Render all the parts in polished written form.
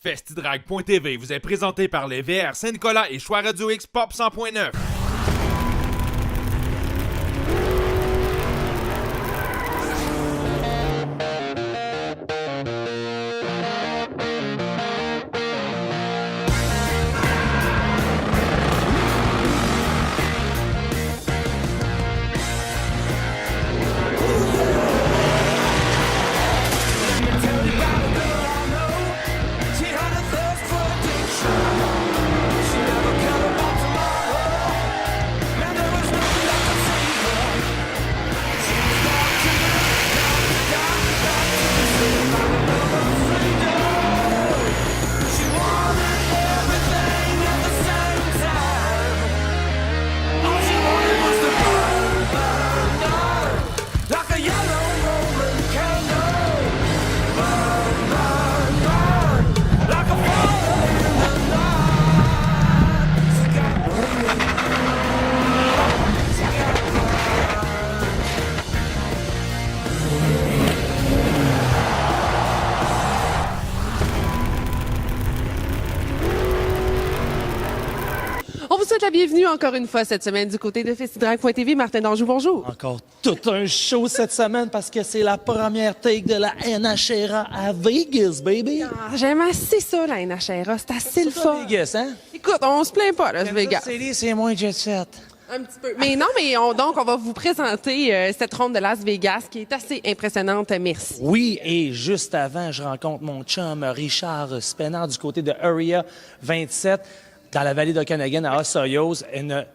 Festidrag.tv vous est présenté par les VR Saint-Nicolas et Choix Radio X Pop 100.9. On vous souhaite la bienvenue encore une fois cette semaine du côté de Festidrag.tv. Martin Danjou, bonjour. Encore tout un show cette semaine parce que c'est la première take de la NHRA à Vegas, baby. Ah, j'aime assez ça, la NHRA. C'est assez le fun. Vegas, hein? Écoute, on se plaint pas, Las Vegas. C'est moins jet set. Un petit peu. Mais non, mais donc, on va vous présenter cette ronde de Las Vegas qui est assez impressionnante. Merci. Oui, et juste avant, je rencontre mon chum Richard Spenard du côté de Area 27 dans la vallée d'Okanagan à Osoyoos. Une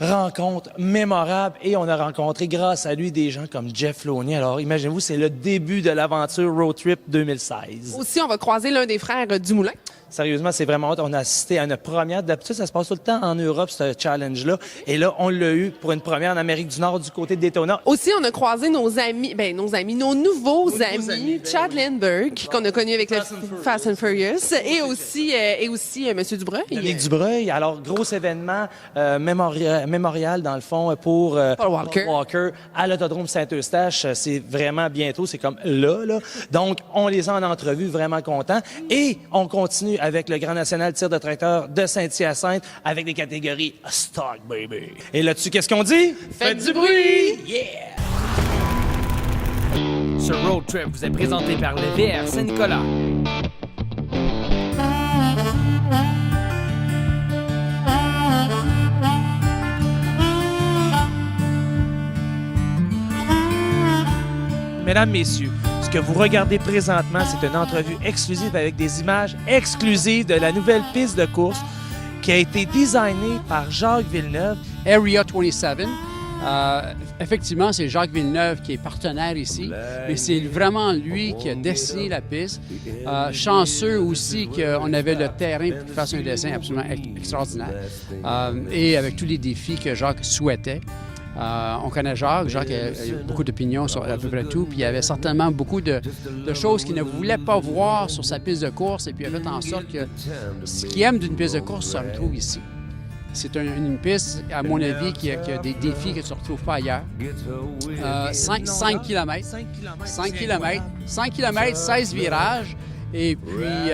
rencontre mémorable et on a rencontré grâce à lui des gens comme Jeff Looney. Alors, imaginez-vous, c'est le début de l'aventure Road Trip 2016. Aussi, on va croiser l'un des frères Dumoulin. Sérieusement, c'est vraiment hot. On a assisté à une première. D'habitude, ça se passe tout le temps en Europe, ce challenge-là. Et là, on l'a eu pour une première en Amérique du Nord, du côté de Daytona. Aussi, on a croisé nos nouveaux amis, Chad Lindbergh, qu'on a connu avec le Fast and Furious, et aussi M. Dubreuil. Avec Dubreuil. Alors, gros événement mémorial, dans le fond, pour Paul Walker à l'Autodrome Saint-Eustache. C'est vraiment bientôt. C'est comme là. Donc, on les a en entrevue, vraiment contents. Et on continue avec le Grand National Tir de tracteur de Saint-Hyacinthe avec des catégories stock, baby. Et là-dessus, qu'est-ce qu'on dit? Faites du bruit! Yeah! Ce road trip vous est présenté par les VR Saint-Nicolas. Mesdames, Messieurs, ce que vous regardez présentement, c'est une entrevue exclusive avec des images exclusives de la nouvelle piste de course qui a été designée par Jacques Villeneuve. Area 27. Effectivement, c'est Jacques Villeneuve qui est partenaire ici, mais c'est vraiment lui qui a dessiné la piste. Chanceux aussi qu'on avait le terrain pour qu'il fasse un dessin absolument extraordinaire et avec tous les défis que Jacques souhaitait. On connaît Jacques. Jacques a beaucoup d'opinions sur à peu près tout, puis il y avait certainement beaucoup de choses qu'il ne voulait pas voir sur sa piste de course, et puis il a fait en sorte que ce qu'il aime d'une piste de course se retrouve ici. C'est une piste, à mon avis, qui a des défis que tu ne retrouves pas ailleurs. 5 km. 5 km, 16 virages. Et puis,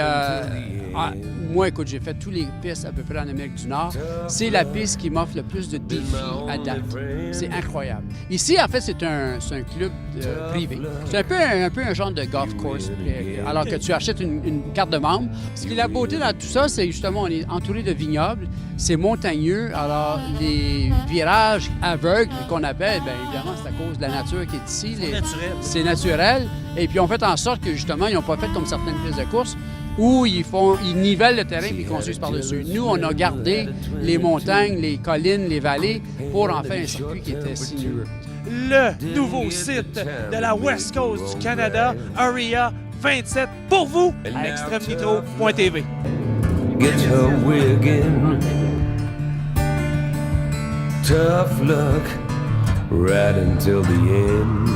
moi, écoute, j'ai fait tous les pistes à peu près en Amérique du Nord. C'est la piste qui m'offre le plus de défis à date. C'est incroyable. Ici, en fait, c'est un club privé. C'est un peu un genre de golf course, alors que tu achètes une carte de membre. Ce qui est la beauté dans tout ça, c'est justement, on est entouré de vignobles. C'est montagneux. Alors, les virages aveugles qu'on appelle, bien évidemment, c'est à cause de la nature qui est ici. C'est naturel. Et puis, on fait en sorte que, justement, ils n'ont pas fait comme certaines pistes de course où ils nivellent le terrain et ils construisent par-dessus. Nous, on a gardé les montagnes, les collines, les vallées pour en faire un circuit qui était sinueux. Le nouveau site de la West Coast du Canada, Area 27, pour vous, à extremenitro.tv. Get her wiggin'. Tough luck, right until the end.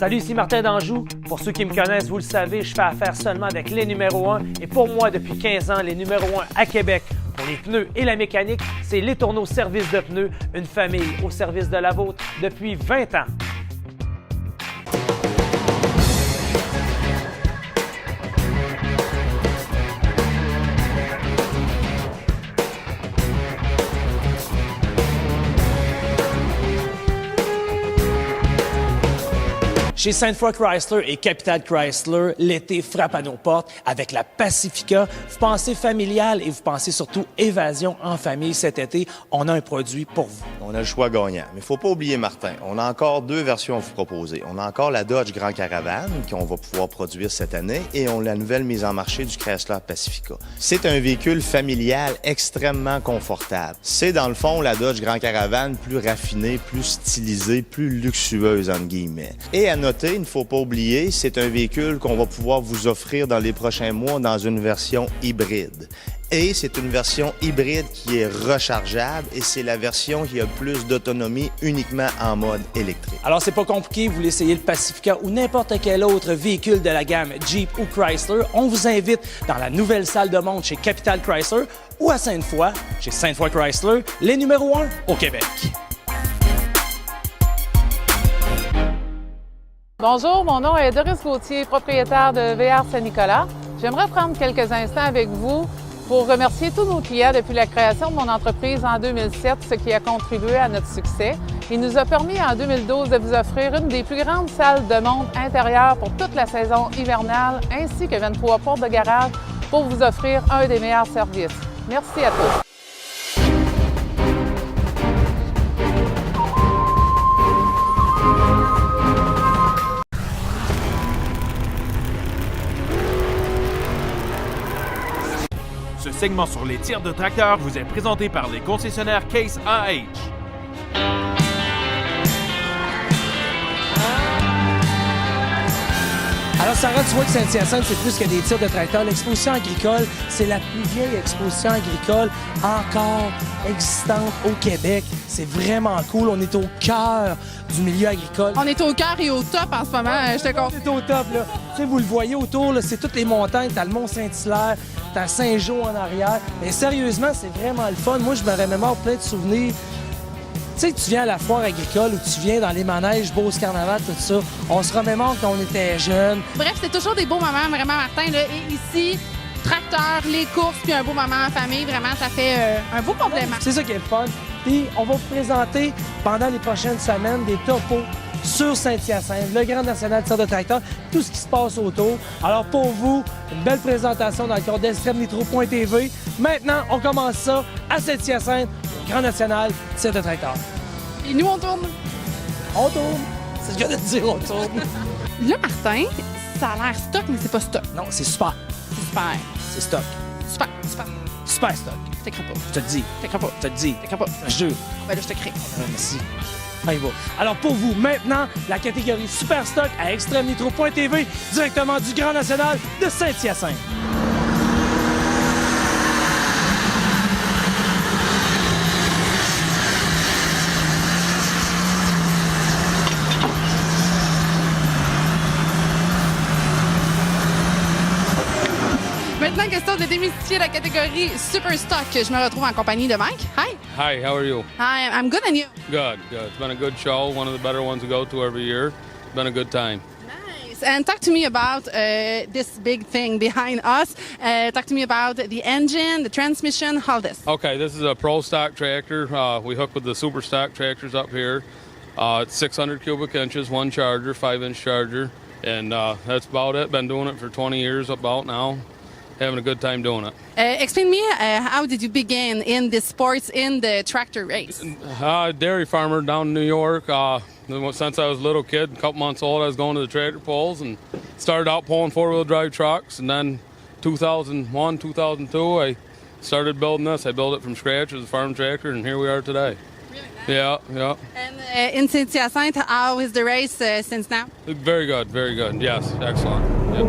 Salut, ici Martin d'Anjou. Pour ceux qui me connaissent, vous le savez, je fais affaire seulement avec les numéros 1. Et pour moi, depuis 15 ans, les numéros 1 à Québec, pour les pneus et la mécanique, c'est Les Tourneaux Service de pneus, une famille au service de la vôtre depuis 20 ans. Chez Sainte-Foy Chrysler et Capital Chrysler, l'été frappe à nos portes avec la Pacifica. Vous pensez familial et vous pensez surtout évasion en famille cet été. On a un produit pour vous. On a le choix gagnant. Mais il ne faut pas oublier, Martin, on a encore 2 versions à vous proposer. On a encore la Dodge Grand Caravan qu'on va pouvoir produire cette année et on a la nouvelle mise en marché du Chrysler Pacifica. C'est un véhicule familial extrêmement confortable. C'est dans le fond la Dodge Grand Caravan plus raffinée, plus stylisée, plus luxueuse, entre guillemets. Et à noter, il ne faut pas oublier, c'est un véhicule qu'on va pouvoir vous offrir dans les prochains mois dans une version hybride. Et c'est une version hybride qui est rechargeable et c'est la version qui a le plus d'autonomie uniquement en mode électrique. Alors, c'est pas compliqué, vous voulez essayer le Pacifica ou n'importe quel autre véhicule de la gamme Jeep ou Chrysler, on vous invite dans la nouvelle salle de montre chez Capital Chrysler ou à Sainte-Foy, chez Sainte-Foy Chrysler, les numéros 1 au Québec. Bonjour, mon nom est Doris Gauthier, propriétaire de VR Saint-Nicolas. J'aimerais prendre quelques instants avec vous pour remercier tous nos clients depuis la création de mon entreprise en 2007, ce qui a contribué à notre succès. Il nous a permis en 2012 de vous offrir une des plus grandes salles de montre intérieures pour toute la saison hivernale, ainsi que 23 portes de garage pour vous offrir un des meilleurs services. Merci à tous. Ce segment sur les tirs de tracteurs vous est présenté par les concessionnaires Case AH. Alors, Sarah, tu vois que Saint-Hyacinthe, c'est plus que des tirs de tracteurs. L'exposition agricole, c'est la plus vieille exposition agricole encore existante au Québec. C'est vraiment cool. On est au cœur du milieu agricole. On est au cœur et au top en ce moment. Je te confirme. On est au top, là. Tu sais, vous le voyez autour, là, c'est toutes les montagnes. T'as le Mont-Saint-Hilaire, t'as Saint-Jean en arrière. Mais sérieusement, c'est vraiment le fun. Moi, je me remémore plein de souvenirs. Tu sais, tu viens à la foire agricole ou tu viens dans les manèges, Beauce Carnaval, tout ça. On se remémore quand on était jeunes. Bref, c'est toujours des beaux moments, vraiment, Martin. Là. Et ici, tracteur, les courses, puis un beau moment en famille. Vraiment, ça fait un beau complément. C'est ça qui est le fun. Puis, on va vous présenter pendant les prochaines semaines des topos sur Saint-Hyacinthe, le Grand National de tir de tracteur, tout ce qui se passe autour. Alors, pour vous, une belle présentation dans le cadre d'ExtremeNitro.tv. Maintenant, on commence ça à Saint-Hyacinthe, le Grand National de tir de tracteur. Et nous, on tourne. On tourne. C'est ce que je viens de dire, on tourne. Là, Martin, ça a l'air stock, mais c'est pas stock. Non, c'est super. C'est super. C'est stock. Super, super. Super stock. Je te crée pas. Je te le dis. Je te crée pas. Je te le dis. Je te crée pas. Je jure. Ben là, je te crée. Merci. On y va. Alors pour vous, maintenant, la catégorie Super Stock à ExtremeNitro.tv, directement du Grand National de Saint-Hyacinthe. Maintenant, question de démystifier la catégorie Super Stock. Je me retrouve en compagnie de Mike. Hi. Hi, how are you? Hi, I'm good and you? Good, good. It's been a good show, one of the better ones to go to every year. It's been a good time. Nice. And talk to me about this big thing behind us. Talk to me about the engine, the transmission, all this. Okay, this is a pro stock tractor. We hook with the super stock tractors up here. It's 600 cubic inches, one charger, 5-inch charger. And that's about it. Been doing it for 20 years about now. Having a good time doing it. Explain me, how did you begin in the sports, in the tractor race? Dairy farmer down in New York. Since I was a little kid, a couple months old, I was going to the tractor pulls and started out pulling four-wheel drive trucks. And then 2001, 2002, I started building this. I built it from scratch as a farm tractor, and here we are today. Really nice. Yeah, yeah. And in Saint-Hyacinthe, how is the race since now? Very good, very good. Yes, excellent. Yep.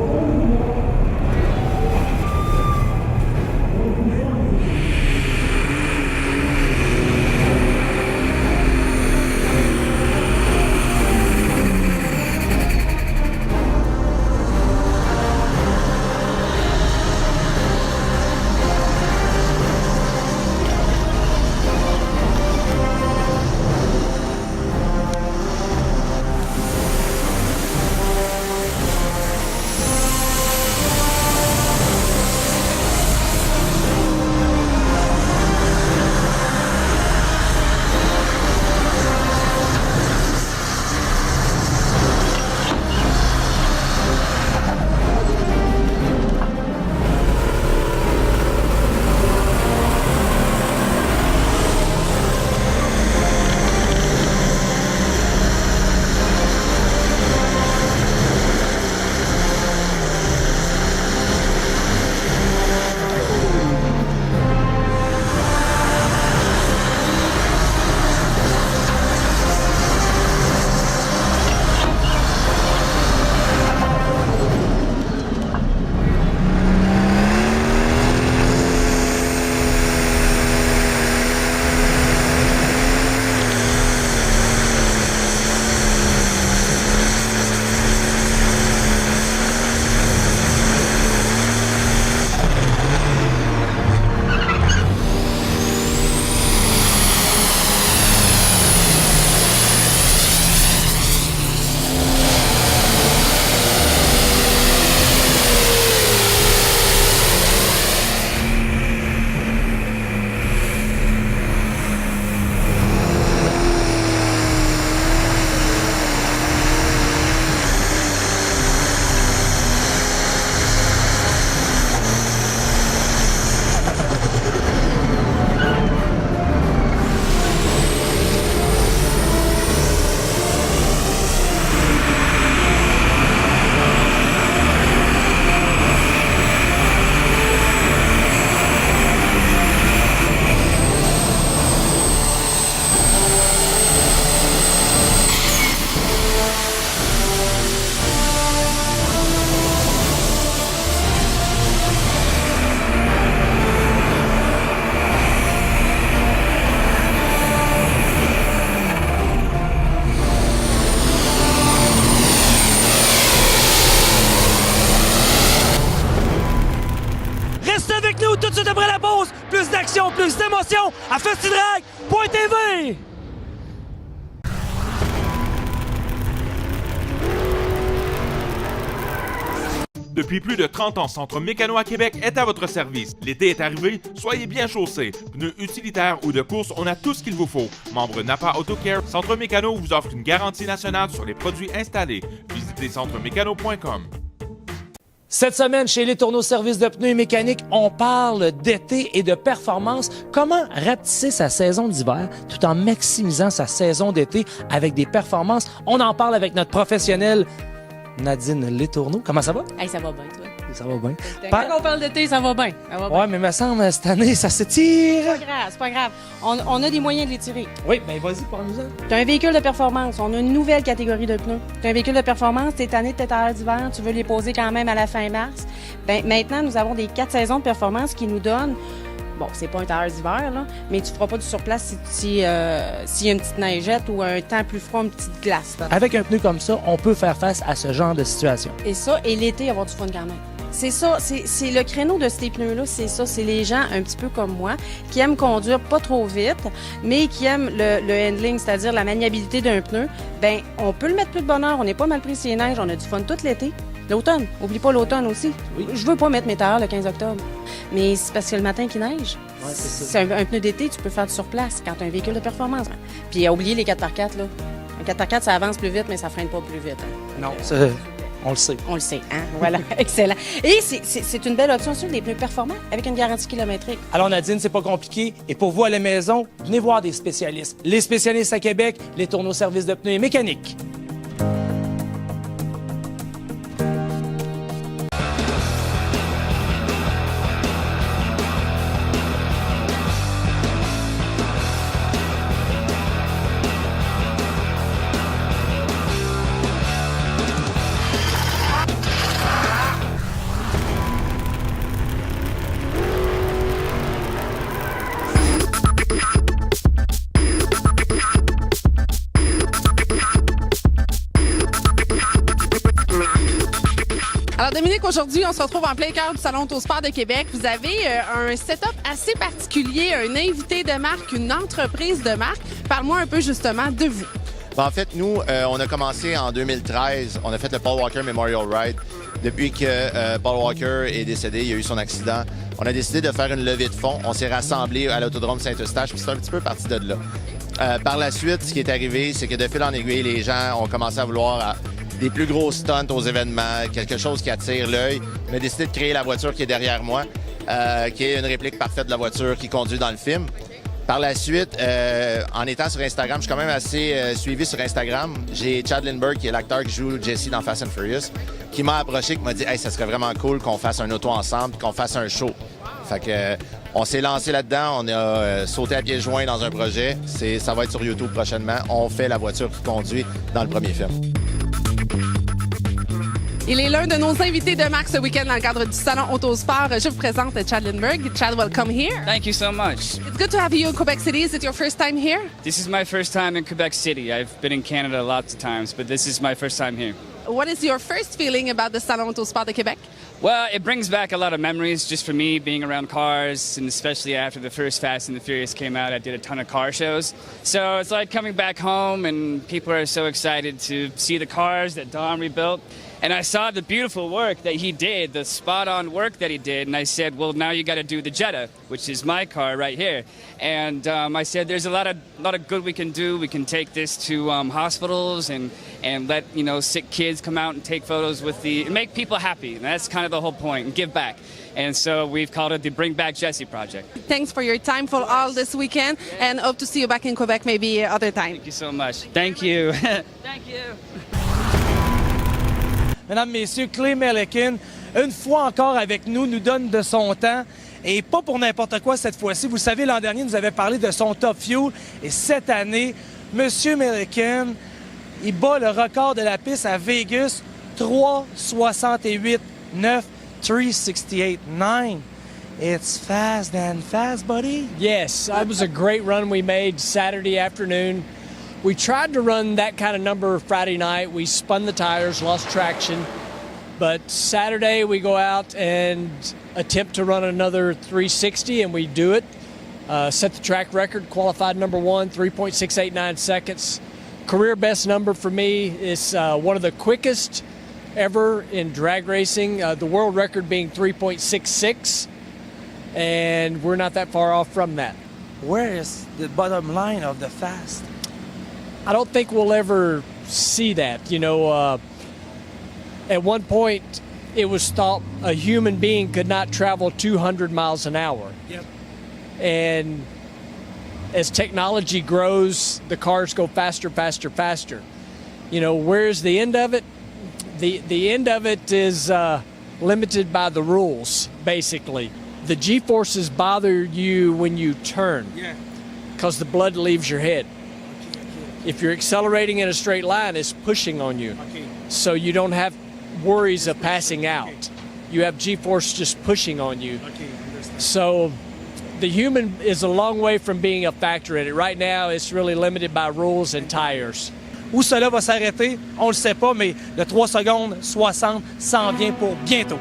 passion, plus d'émotion à festidrag.tv! Depuis plus de 30 ans, Centre Mécano à Québec est à votre service. L'été est arrivé, soyez bien chaussés. Pneus utilitaires ou de course, on a tout ce qu'il vous faut. Membre Napa AutoCare, Centre Mécano vous offre une garantie nationale sur les produits installés. Visitez centremécano.com. Cette semaine, chez Les Tourneaux Services de pneus et mécaniques, on parle d'été et de performance. Comment rapetisser sa saison d'hiver tout en maximisant sa saison d'été avec des performances? On en parle avec notre professionnelle Nadine Letourneau. Comment ça va? Hey, ça va bien, toi. Ça va bien. Quand on parle d'été, ça va bien. Ouais, mais il me semble, cette année, ça s'étire. C'est pas grave. On a des moyens de l'étirer. Oui, bien vas-y, parle-nous-en. Tu as un véhicule de performance. On a une nouvelle catégorie de pneus. Tu as un véhicule de performance, tu es tanné de tes tailleurs d'hiver, tu veux les poser quand même à la fin mars. Bien, maintenant, nous avons des 4 saisons de performance qui nous donnent. Bon, c'est pas un tailleur d'hiver, là, mais tu feras pas du surplace s'il y a une petite neigette ou un temps plus froid, une petite glace. Avec un pneu comme ça, on peut faire face à ce genre de situation. Et ça, et l'été, avoir du fun quand même. C'est ça, c'est le créneau de ces pneus-là, c'est ça. C'est les gens un petit peu comme moi qui aiment conduire pas trop vite, mais qui aiment le handling, c'est-à-dire la maniabilité d'un pneu. Bien, on peut le mettre plus de bonne heure, on n'est pas mal pris s'il neige, on a du fun tout l'été. L'automne, oublie pas l'automne aussi. Oui. Je veux pas mettre mes tailleurs le 15 octobre, mais c'est parce que le matin qu'il neige. Ouais, c'est un pneu d'été, tu peux faire du surplace quand tu as un véhicule de performance. Puis à oublier les 4x4, là. Un 4x4, ça avance plus vite, mais ça freine pas plus vite. Hein. Non, on le sait. On le sait, hein? Voilà, excellent. Et c'est une belle option sur des pneus performants avec une garantie kilométrique. Alors Nadine, c'est pas compliqué. Et pour vous à la maison, venez voir des spécialistes. Les spécialistes à Québec, Les Tourneaux Services de pneus et mécaniques. Alors Dominique, aujourd'hui, on se retrouve en plein cœur du Salon Autosport de Québec. Vous avez un setup assez particulier, un invité de marque, une entreprise de marque. Parle-moi un peu justement de vous. En fait, nous, on a commencé en 2013. On a fait le Paul Walker Memorial Ride. Depuis que Paul Walker est décédé, il y a eu son accident, on a décidé de faire une levée de fonds. On s'est rassemblés à l'Autodrome Saint-Eustache, puis c'est un petit peu parti de là. Par la suite, ce qui est arrivé, c'est que de fil en aiguille, les gens ont commencé à vouloir des plus gros stunts aux événements, quelque chose qui attire l'œil. On a décidé de créer la voiture qui est derrière moi, qui est une réplique parfaite de la voiture qui conduit dans le film. Par la suite, en étant sur Instagram, je suis quand même assez suivi sur Instagram. J'ai Chad Lindbergh, qui est l'acteur qui joue Jesse dans Fast and Furious, qui m'a approché, qui m'a dit « Hey, ça serait vraiment cool qu'on fasse un auto ensemble, qu'on fasse un show. » Fait que on s'est lancé là-dedans, on a sauté à pieds joints dans un projet. Ça va être sur YouTube prochainement. On fait la voiture qui conduit dans le premier film. Il est l'un de nos invités de marque ce week-end dans le cadre du Salon Autosport. Je vous présente Chad Lindbergh. Chad, welcome here. Thank you so much. It's good to have you in Quebec City. Is it your first time here? This is my first time in Quebec City. I've been in Canada lots of times, but this is my first time here. What is your first feeling about the Salon Autosport de Québec? Well, it brings back a lot of memories just for me being around cars, and especially after the first Fast and the Furious came out, I did a ton of car shows. So it's like coming back home, and people are so excited to see the cars that Dom rebuilt. And I saw the beautiful work that he did, the spot-on work that he did, and I said, well, now you got to do the Jetta, which is my car right here. And I said, there's a lot of good we can do. We can take this to hospitals and let sick kids come out and take photos with and make people happy. And that's kind of the whole point, and give back. And so we've called it the Bring Back Jesse Project. Thanks for your time for all this weekend, and hope to see you back in Quebec maybe other time. Thank you so much. Thank you. Thank you. Mesdames, Messieurs, Clay Millican, une fois encore avec nous donne de son temps. Et pas pour n'importe quoi cette fois-ci. Vous le savez, l'an dernier, nous avait parlé de son Top Fuel. Et cette année, Monsieur Millican, il bat le record de la piste à Vegas, 3:68.9, 3:68.9. It's fast and fast, buddy. Yes, that was a great run we made Saturday afternoon. We tried to run that kind of number Friday night. We spun the tires, lost traction. But Saturday we go out and attempt to run another 360, and we do it. Set the track record, qualified number 1, 3.689 seconds. Career best number for me is one of the quickest ever in drag racing, the world record being 3.66, and we're not that far off from that. Where is the bottom line of the fast? I don't think we'll ever see that. You know, at one point, it was thought a human being could not travel 200 miles an hour. Yep. And as technology grows, the cars go faster, faster, faster. You know, where's the end of it? The end of it is limited by the rules, basically. The G-forces bother you when you turn because the blood leaves your head. If you're accelerating in a straight line, it's pushing on you. So you don't have worries of passing out. You have G-force just pushing on you. So the human is a long way from being a factor in it. Right now, it's really limited by rules and tires. Où cela va s'arrêter, on le sait pas, mais le 3 secondes 60 s'en vient pour bientôt.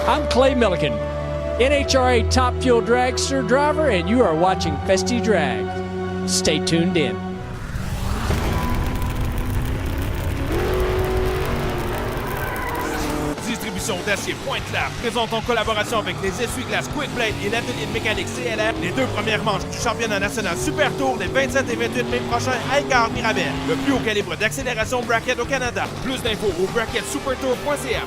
I'm Clay Millican, NHRA Top Fuel Dragster driver, and you are watching Festi Drag. Stay tuned in. Distribution d'acier Pointe-Claire présente en collaboration avec les essuie-glaces Quick Blade et l'atelier de mécanique CLR les 2 premières manches du championnat national Super Tour les 27 et 28 mai prochains à Écart-Mirabel. Le plus haut calibre d'accélération bracket au Canada. Plus d'infos au bracketsupertour.ca.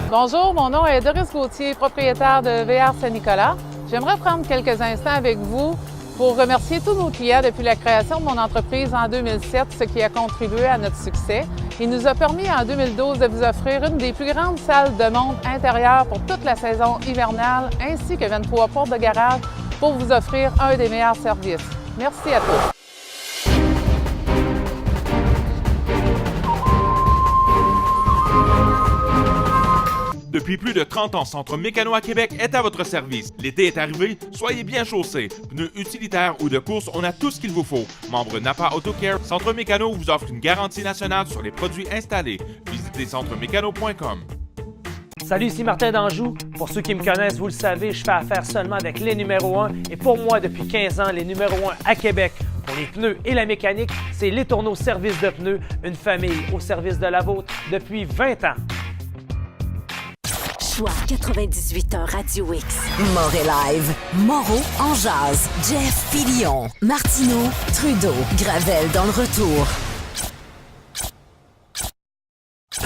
Bonjour, mon nom est Doris Gauthier, propriétaire de VR Saint-Nicolas. J'aimerais prendre quelques instants avec vous pour remercier tous nos clients depuis la création de mon entreprise en 2007, ce qui a contribué à notre succès. Il nous a permis en 2012 de vous offrir une des plus grandes salles de montre intérieure pour toute la saison hivernale, ainsi que 23 portes de garage pour vous offrir un des meilleurs services. Merci à tous. Depuis plus de 30 ans, Centre Mécano à Québec est à votre service. L'été est arrivé, soyez bien chaussés. Pneus utilitaires ou de course, on a tout ce qu'il vous faut. Membre Napa AutoCare, Centre Mécano vous offre une garantie nationale sur les produits installés. Visitez centremécano.com. Salut, ici Martin d'Anjou. Pour ceux qui me connaissent, vous le savez, je fais affaire seulement avec les numéros 1. Et pour moi, depuis 15 ans, les numéros 1 à Québec, pour les pneus et la mécanique, c'est Les Tourneaux Service de pneus, une famille au service de la vôtre depuis 20 ans. Choix 98.1 Radio X. Mort Live. Moreau en jazz. Jeff Fillion. Martineau. Trudeau. Gravel dans le retour.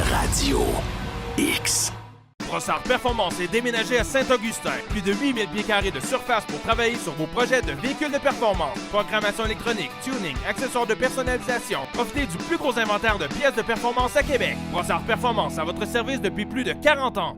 Radio X. Brossard Performance est déménagé à Saint-Augustin. Plus de 8000 pieds carrés de surface pour travailler sur vos projets de véhicules de performance. Programmation électronique, tuning, accessoires de personnalisation. Profitez du plus gros inventaire de pièces de performance à Québec. Brossard Performance à votre service depuis plus de 40 ans.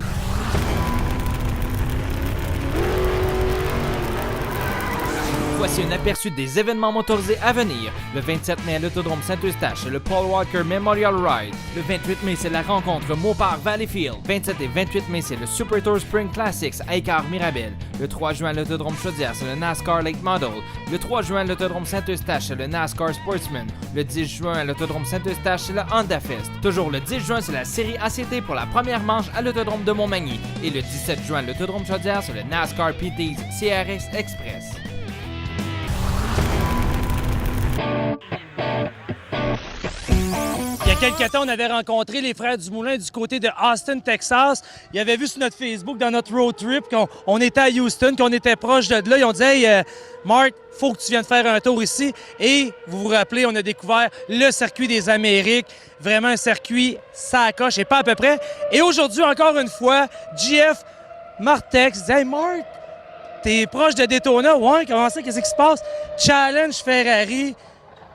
Voici un aperçu des événements motorisés à venir. Le 27 mai à l'Autodrome Saint-Eustache, le Paul Walker Memorial Ride. Le 28 mai, c'est la rencontre Mopar-Valleyfield. 27 et 28 mai, c'est le Super Tour Spring Classics à Écart-Mirabel. Le 3 juin à l'Autodrome Chaudière, c'est le NASCAR Late Model. Le 3 juin à l'Autodrome Saint-Eustache, c'est le NASCAR Sportsman. Le 10 juin à l'Autodrome Saint-Eustache, c'est le Honda Fest. Toujours le 10 juin, c'est la série ACT pour la première manche à l'Autodrome de Montmagny. Et le 17 juin à l'Autodrome Chaudière, c'est le NASCAR PT's CRX Express. Il y a quelques temps, on avait rencontré les frères Dumoulin du côté de Austin, Texas. Ils avaient vu sur notre Facebook, dans notre road trip, qu'on était à Houston, qu'on était proche de là. Ils ont dit « Hey, Marc, faut que tu viennes faire un tour ici. » Et vous vous rappelez, on a découvert le circuit des Amériques. Vraiment un circuit, ça coche et pas à peu près. Et aujourd'hui, encore une fois, JF Martex dit « Hey, Marc, t'es proche de Daytona? Ouais, comment ça? Qu'est-ce qui se passe? Challenge Ferrari. »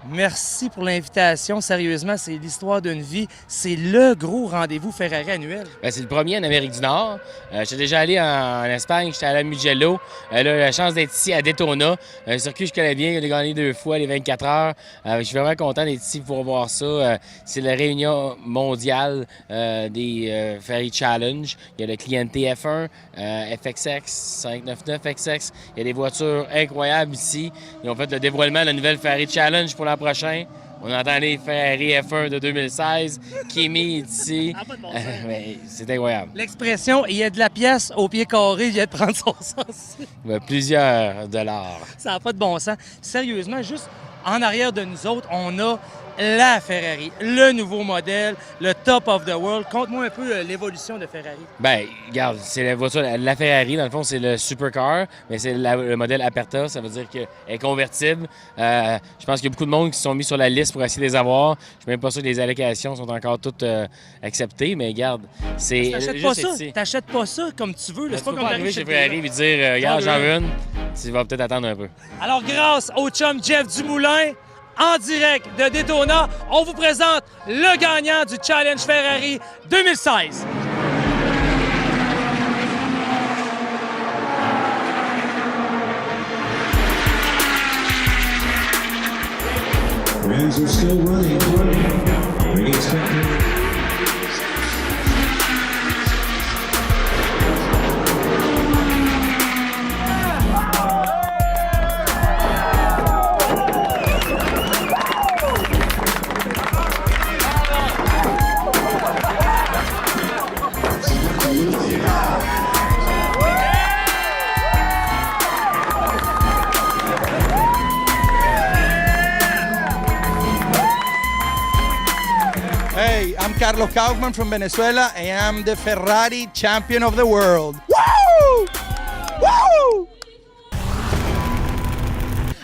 Merci pour l'invitation. Sérieusement, c'est l'histoire d'une vie. C'est le gros rendez-vous Ferrari annuel. Bien, c'est le premier en Amérique du Nord. J'étais déjà allé en Espagne, j'étais allé à Mugello. Là, j'ai la chance d'être ici à Daytona. Un circuit que je connais bien, j'ai gagné 2 fois les 24 heures. Je suis vraiment content d'être ici pour voir ça. C'est la réunion mondiale des Ferrari Challenge. Il y a le Cliente F1, FXX, 599 XX. Il y a des voitures incroyables ici. Ils ont fait le dévoilement de la nouvelle Ferrari Challenge pour l'an prochain. On entend les Ferrari F1 de 2016. Kimi est ici. C'est incroyable. L'expression « il y a de la pièce au pied carré » vient de prendre son sens. Plusieurs dollars. Ça n'a pas de bon sens. Sérieusement, juste en arrière de nous autres, on a la Ferrari, le nouveau modèle, le top of the world. Conte-moi un peu l'évolution de Ferrari. Bien, regarde, c'est la voiture, la Ferrari, dans le fond, c'est le supercar, mais c'est le modèle Aperta, ça veut dire qu'elle est convertible. Je pense qu'il y a beaucoup de monde qui se sont mis sur la liste pour essayer de les avoir. Je suis même pas sûr que les allocations sont encore toutes acceptées, mais regarde, c'est... T'achètes pas ça, t'achètes pas ça comme tu veux. C'est pas comme arriver chez Ferrari et dire, regarde, j'en veux une. Tu vas peut-être attendre un peu. Alors, grâce au chum Jeff Dumoulin, en direct de Daytona, on vous présente le gagnant du Challenge Ferrari 2016. Rams are still running. Pretty expected. Hey, I'm Carlos Kaufman from Venezuela and I'm the Ferrari champion of the world. Woo! Woo!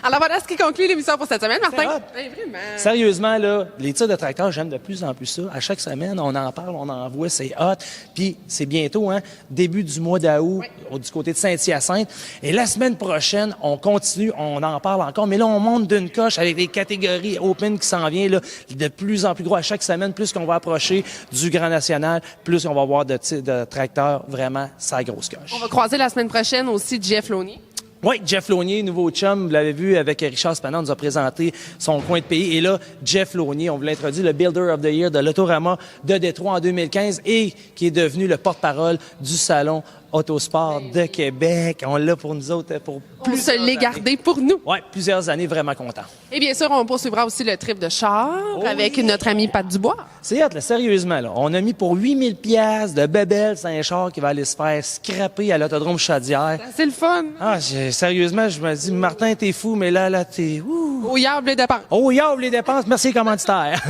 Alors voilà ce qui conclut l'émission pour cette semaine, Martin. Ben, vraiment. Sérieusement, là, les tirs de tracteur, j'aime de plus en plus ça. À chaque semaine, on en parle, on en voit, c'est hot. Puis c'est bientôt, début du mois d'août, du côté de Saint-Hyacinthe. Et la semaine prochaine, on continue, on en parle encore. Mais là, on monte d'une coche avec des catégories open qui s'en viennent là, de plus en plus gros. À chaque semaine, plus qu'on va approcher du Grand National, plus on va voir de tracteurs vraiment sa grosse coche. On va croiser la semaine prochaine aussi Jeff Launier. Oui, Jeff Launier, nouveau chum, vous l'avez vu avec Richard Spanant, nous a présenté son coin de pays. Et là, Jeff Launier, on vous l'introduit, le Builder of the Year de l'Autorama de Détroit en 2015 et qui est devenu le porte-parole du salon Autosport de Québec. On l'a pour nous autres pour On se l'est gardé pour nous. Oui, plusieurs années, vraiment content. Et bien sûr, on poursuivra aussi le trip de char avec notre ami Pat Dubois. C'est hot, là, sérieusement. Là. On a mis pour 8000 pièces de bébelle Saint-Char qui va aller se faire scraper à l'autodrome Chaudière. C'est le fun. Ah, sérieusement, je me dis, Martin, t'es fou, mais là, t'es... Au yable les dépenses. Au yable les dépenses. Merci, commanditaire.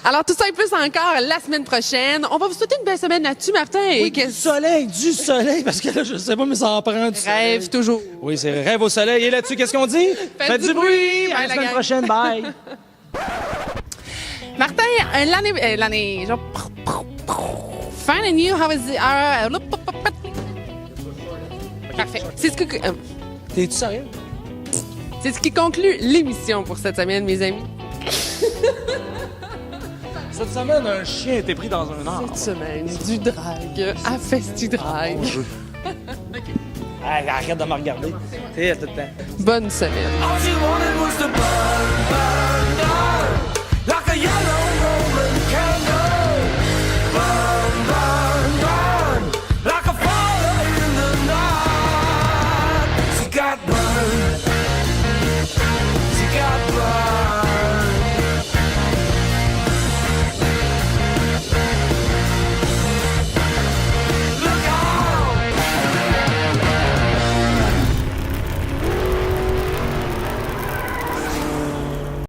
Alors, tout ça et plus encore la semaine prochaine. On va vous souhaiter une belle semaine là-dessus, Martin. Oui, du soleil, parce que là, je sais pas, mais ça en prend du soleil. Rêve toujours. Oui, c'est rêve au soleil. Et là-dessus, qu'est-ce qu'on dit? Faites du bruit. À la semaine prochaine. Bye. Martin, l'année, genre, finding you, how is it? Parfait. C'est ce que... T'es-tu sérieux? C'est ce qui conclut l'émission pour cette semaine, mes amis. Cette semaine, un chien a été pris dans un arbre. Cette semaine, du drag à Festi-Drag. Hey, arrête de me regarder. T'es tout le temps. Bonne semaine. All she wanted was to burn, burn, burn like a yellow